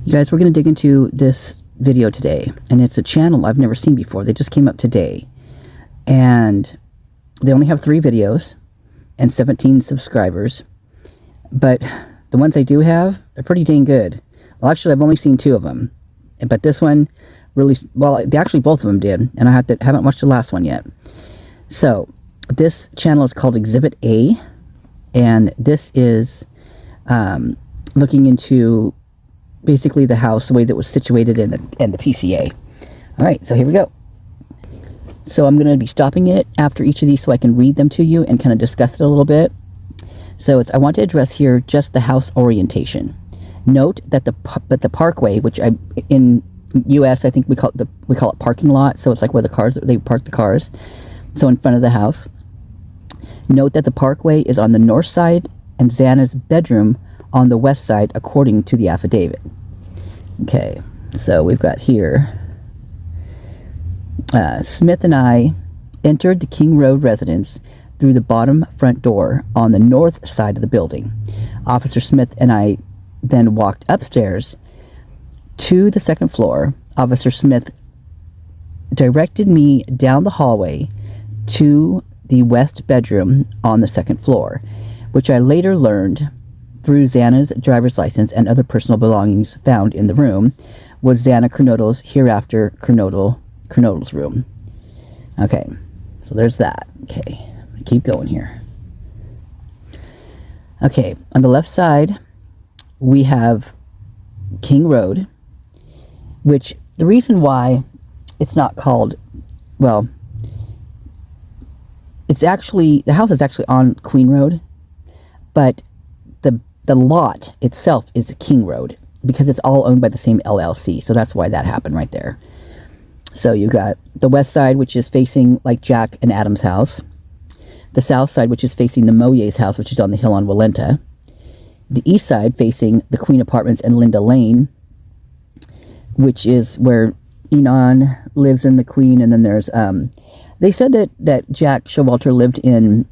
You guys, we're going to dig into this video today, and it's a channel I've never seen before. They just came up today, and they only have 3 videos and 17 subscribers, but the ones I do have are pretty dang good. Well, actually, I've only seen 2 of them, but this one really, well, actually both of them did, and I haven't watched the last one yet. So this channel is called Exhibit A, and this is looking into basically the house, the way that was situated in the PCA. All right, so here we go. So I'm going to be stopping it after each of these so I can read them to you and kind of discuss it a little bit. So I want to address here just the house orientation. Note that the parkway, which in U.S. I think we call it parking lot. So it's like where they park the cars. So in front of the house. Note that the parkway is on the north side and Xana's bedroom on the west side, according to the affidavit. Okay, so we've got here, Smith and I entered the King Road residence through the bottom front door on the north side of the building. Officer Smith and I then walked upstairs to the second floor. Officer Smith directed me down the hallway to the west bedroom on the second floor, which I later learned through Xana's driver's license and other personal belongings found in the room was Xana Kernodle's, hereafter Kernodle's room. Okay, so there's that. Okay, I'm gonna keep going here. Okay, on the left side we have King Road, which the reason why it's not called, well, it's actually, the house is actually on Queen Road, but the lot itself is King Road because it's all owned by the same LLC. So that's why that happened right there. So you got the west side, which is facing like Jack and Adam's house. The south side, which is facing the Moyer's house, which is on the hill on Walenta. The east side facing the Queen Apartments and Linda Lane, which is where Enon lives in the Queen. And then there's, they said that Jack Showalter lived in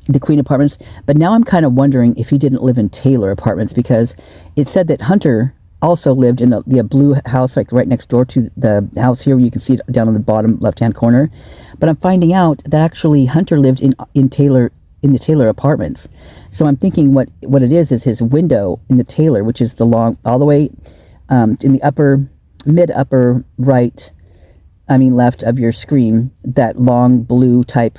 the Queen Apartments, but now I'm kind of wondering if he didn't live in Taylor Apartments, because it said that Hunter also lived in the blue house, like right next door to the house here. You can see it down on the bottom left-hand corner. But I'm finding out that actually Hunter lived in the Taylor Apartments. So I'm thinking what it is his window in the Taylor, which is the long, all the way in the mid-upper right, left of your screen, that long blue type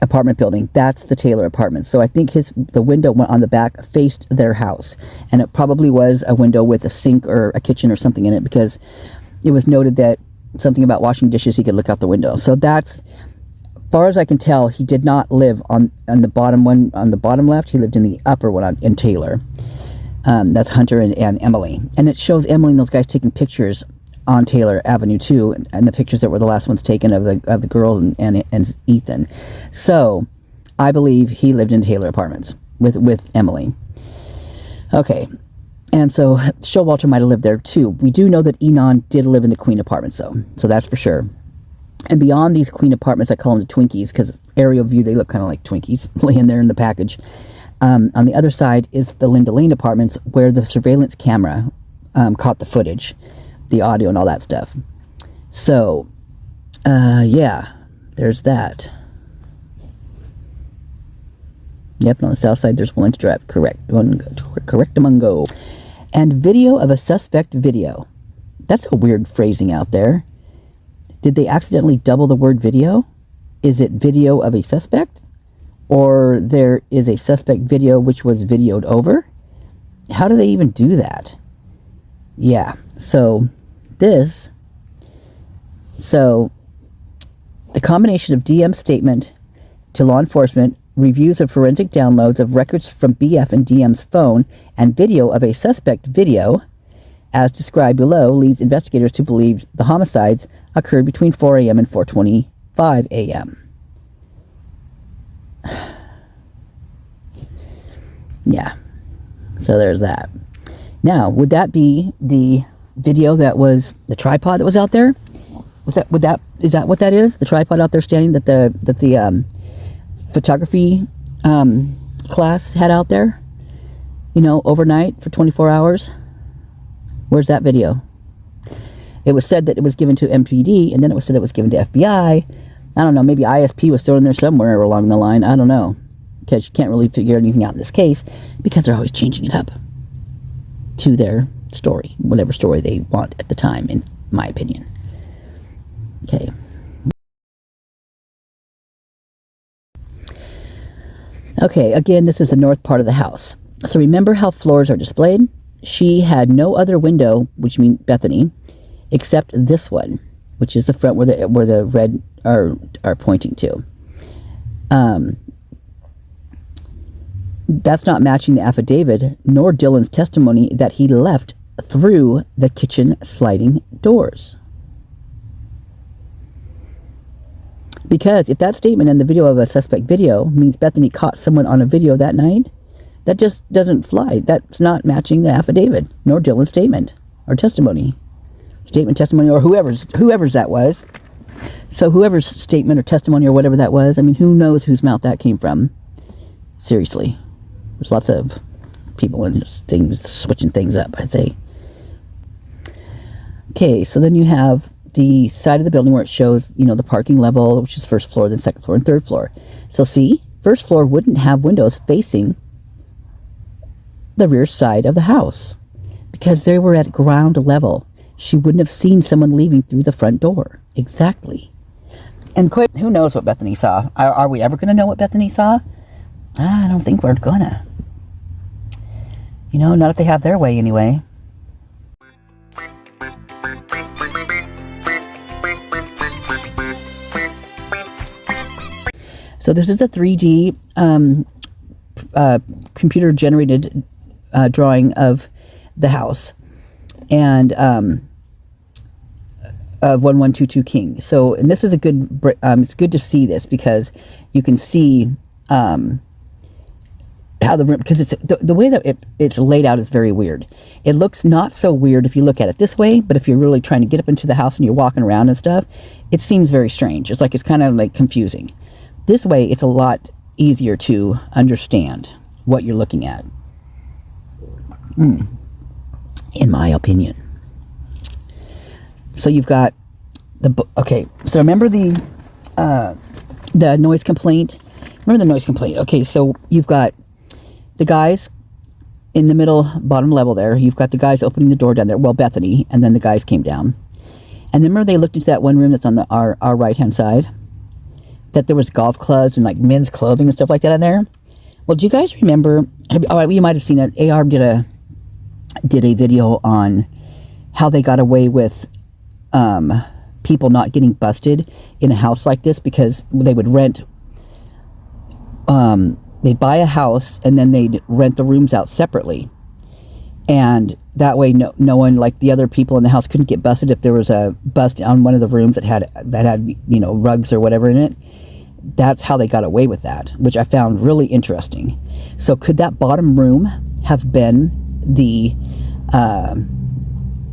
apartment building, that's the Taylor Apartments. So I think the window on the back faced their house, and it probably was a window with a sink or a kitchen or something in it, because it was noted that something about washing dishes, he could look out the window. So that's, as far as I can tell, he did not live on the bottom one, on the bottom left. He lived in the upper one in Taylor. That's Hunter and Emily, and it shows Emily and those guys taking pictures on Taylor Avenue too, and the pictures that were the last ones taken of the girls and Ethan. So I believe he lived in Taylor Apartments with Emily. Okay, and so Showalter might have lived there too. We do know that Enon did live in the Queen Apartments though, so that's for sure. And beyond these Queen Apartments, I call them the Twinkies because aerial view they look kind of like Twinkies laying there in the package. On the other side is the Linda Lane Apartments, where the surveillance camera caught the footage, the audio and all that stuff. So yeah, there's that. Yep, and on the south side there's Walenta Drive. Correctamungo. And video of a suspect video. That's a weird phrasing out there. Did they accidentally double the word video? Is it video of a suspect? Or there is a suspect video which was videoed over? How do they even do that? Yeah, so the combination of DM's statement to law enforcement, reviews of forensic downloads of records from BF and DM's phone, and video of a suspect video, as described below, leads investigators to believe the homicides occurred between 4 a.m. and 4:25 a.m. Yeah, so there's that. Now, would that be the video that was the tripod that was out there? Is that what that is? The tripod out there standing that the photography class had out there? you know, overnight for 24 hours? Where's that video? It was said that it was given to MPD, and then it was said it was given to FBI. I don't know, maybe ISP was thrown in there somewhere along the line. I don't know. Because you can't really figure anything out in this case, because they're always changing it up to their story, whatever story they want at the time, in my opinion. Okay. Okay, again, this is the north part of the house. So remember how floors are displayed? She had no other window, which means Bethany, except this one, which is the front where the red are pointing to. That's not matching the affidavit, nor Dylan's testimony that he left through the kitchen sliding doors. Because if that statement in the video of a suspect video means Bethany caught someone on a video that night, that just doesn't fly. That's not matching the affidavit, nor Dylan's statement or testimony. Testimony, or whoever's that was. So whoever's statement or testimony or whatever that was, I mean, who knows whose mouth that came from? Seriously. There's lots of people and things switching things up, I'd say. Okay, so then you have the side of the building where it shows, you know, the parking level, which is first floor, then second floor, and third floor. So see, first floor wouldn't have windows facing the rear side of the house because they were at ground level. She wouldn't have seen someone leaving through the front door. Exactly. And who knows what Bethany saw? Are we ever going to know what Bethany saw? I don't think we're gonna. You know, not if they have their way anyway. So this is a 3D computer-generated drawing of the house and of 1122 King. So, and this is a good. It's good to see this because you can see how the room, because it's the way that it's laid out is very weird. It looks not so weird if you look at it this way, but if you're really trying to get up into the house and you're walking around and stuff, it seems very strange. It's like it's kind of like confusing. This way, it's a lot easier to understand what you're looking at, in my opinion. So you've got okay. So remember the noise complaint. Remember the noise complaint. Okay, so you've got the guys in the middle, bottom level there. You've got the guys opening the door down there. Well, Bethany, and then the guys came down. And then remember they looked into that one room that's on our right-hand side? That there was golf clubs and like men's clothing and stuff like that in there? Well, do you guys remember? You might have seen it. AR did a video on how they got away with people not getting busted in a house like this because they would rent. They'd buy a house and then they'd rent the rooms out separately, and that way no one, like the other people in the house, couldn't get busted if there was a bust on one of the rooms that had you know, rugs or whatever in it. That's how they got away with that, which I found really interesting. So could that bottom room have been the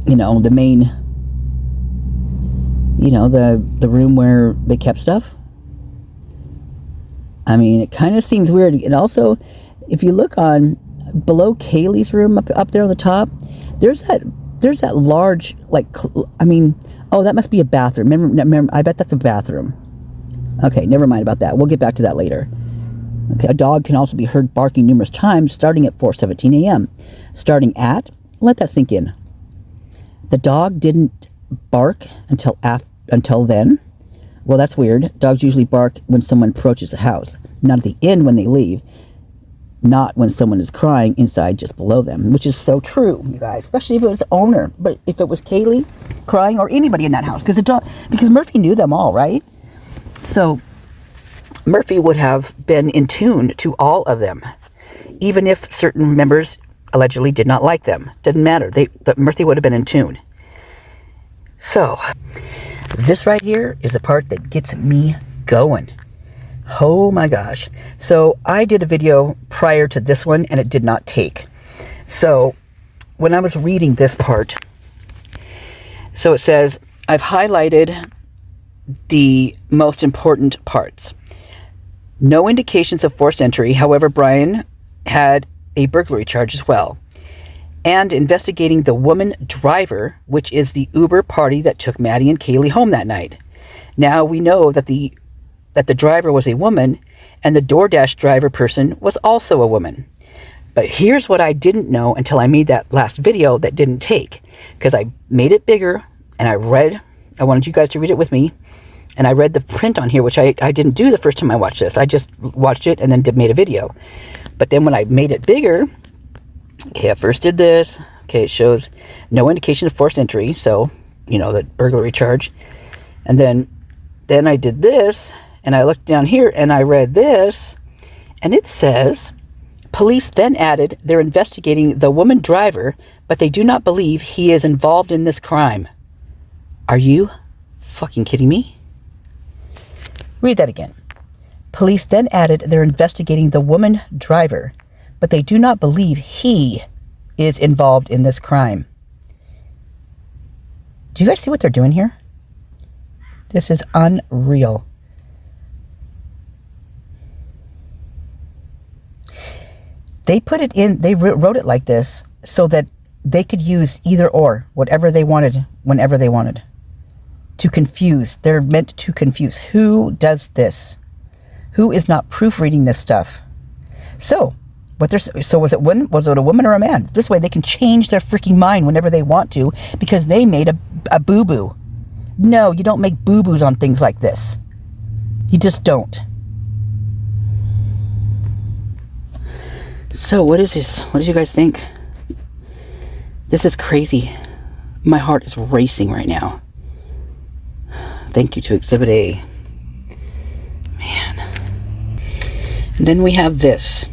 you know, the main, you know, the room where they kept stuff? I mean, it kind of seems weird. And also, if you look on below Kaylee's room up there on the top, there's that large, like, I mean, oh, that must be a bathroom. Remember, I bet that's a bathroom. Okay, never mind about that. We'll get back to that later. Okay, a dog can also be heard barking numerous times, starting at 4:17 a.m. Starting at, let that sink in. The dog didn't bark until then. Well, that's weird. Dogs usually bark when someone approaches the house, not at the end when they leave, not when someone is crying inside just below them, which is so true, you guys, especially if it was the owner. But if it was Kaylee crying or anybody in that house, because Murphy knew them all, right? So Murphy would have been in tune to all of them, even if certain members allegedly did not like them. Didn't matter. Murphy would have been in tune. So this right here is the part that gets me going. Oh my gosh. So I did a video prior to this one and it did not take. So when I was reading this part, so it says, I've highlighted the most important parts. No indications of forced entry. However, Brian had a burglary charge as well, and investigating the woman driver, which is the Uber party that took Maddie and Kaylee home that night. Now we know that the driver was a woman, and the DoorDash driver person was also a woman. But here's what I didn't know until I made that last video that didn't take, because I made it bigger, and I wanted you guys to read it with me, and I read the print on here, which I didn't do the first time I watched this. I just watched it and then made a video. But then when I made it bigger, okay, I first did this. Okay, it shows no indication of forced entry, so, you know, the burglary charge. And then I did this, and I looked down here, and I read this, and it says, police then added they're investigating the woman driver, but they do not believe he is involved in this crime. Are you fucking kidding me? Read that again. Police then added they're investigating the woman driver, but they do not believe he is involved in this crime. Do you guys see what they're doing here? This is unreal. They put it in, they wrote it like this so that they could use either or, whatever they wanted, whenever they wanted. To confuse. They're meant to confuse. Who does this? Who is not proofreading this stuff? So was it a woman or a man? This way they can change their freaking mind whenever they want to, because they made a boo-boo. No, you don't make boo-boos on things like this. You just don't. So what is this? What do you guys think? This is crazy. My heart is racing right now. Thank you to Exhibit A. Man. And then we have this.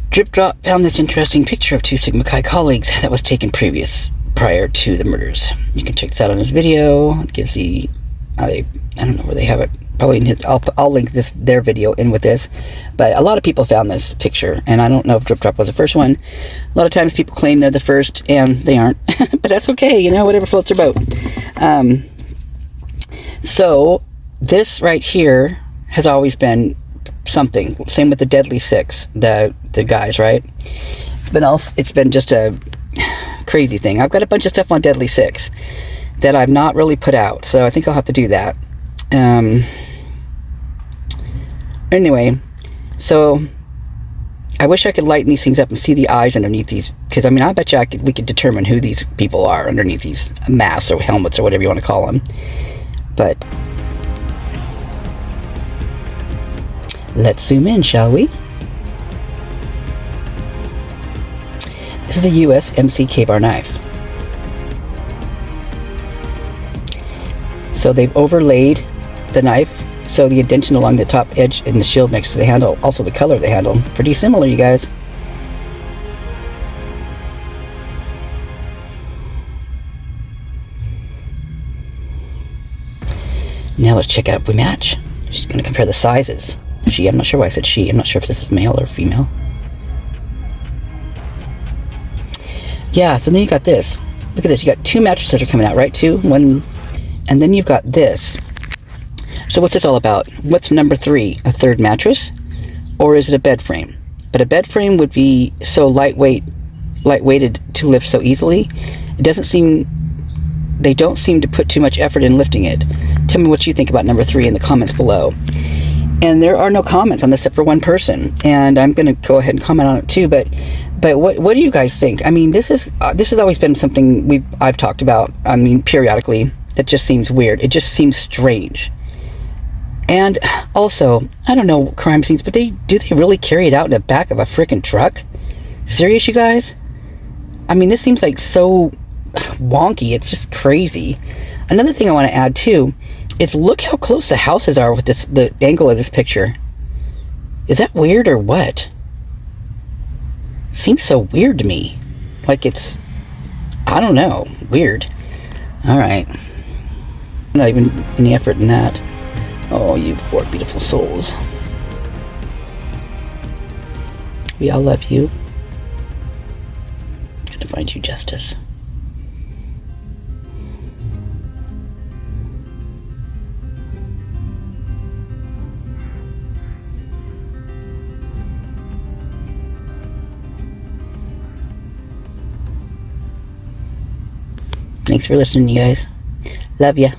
Drip Drop found this interesting picture of two Sigma Chi colleagues that was taken prior to the murders. You can check this out on his video. It gives the, I don't know where they have it. Probably in his, I'll link their video in with this. But a lot of people found this picture, and I don't know if Drip Drop was the first one. A lot of times people claim they're the first, and they aren't. But that's okay, you know, whatever floats your boat. So this right here has always been something. Same with the Deadly Six, the guys, right? It's been just a crazy thing. I've got a bunch of stuff on Deadly Six that I've not really put out, so I think I'll have to do that. Anyway, so I wish I could lighten these things up and see the eyes underneath these, because I mean, I bet you we could determine who these people are underneath these masks or helmets or whatever you want to call them. But let's zoom in, shall we? This is a US MC K-bar knife. So they've overlaid the knife, so the indentation along the top edge and the shield next to the handle, also the color of the handle, pretty similar, you guys. Now let's check out if we match. She's going to compare the sizes. I'm not sure why I said she. I'm not sure if this is male or female. Yeah, so then you got this. Look at this. You got two mattresses that are coming out, right? One, and then you've got this. So what's this all about? What's number 3? A third mattress? Or is it a bed frame? But a bed frame would be so lightweighted to lift so easily. They don't seem to put too much effort in lifting it. Tell me what you think about number 3 in the comments below. And there are no comments on this except for one person, and I'm going to go ahead and comment on it too. But what do you guys think? I mean, this has always been something I've talked about. I mean, periodically. It just seems weird. It just seems strange. And also, I don't know crime scenes, but do they really carry it out in the back of a freaking truck? Serious, you guys? I mean, this seems like so wonky. It's just crazy. Another thing I want to add too is look how close the houses are with the angle of this picture. Is that weird or what? Seems so weird to me. Like it's, I don't know, weird. All right. Not even any effort in that. Oh, you poor beautiful souls. We all love you. Gotta find you justice. Thanks for listening, you guys. Love ya.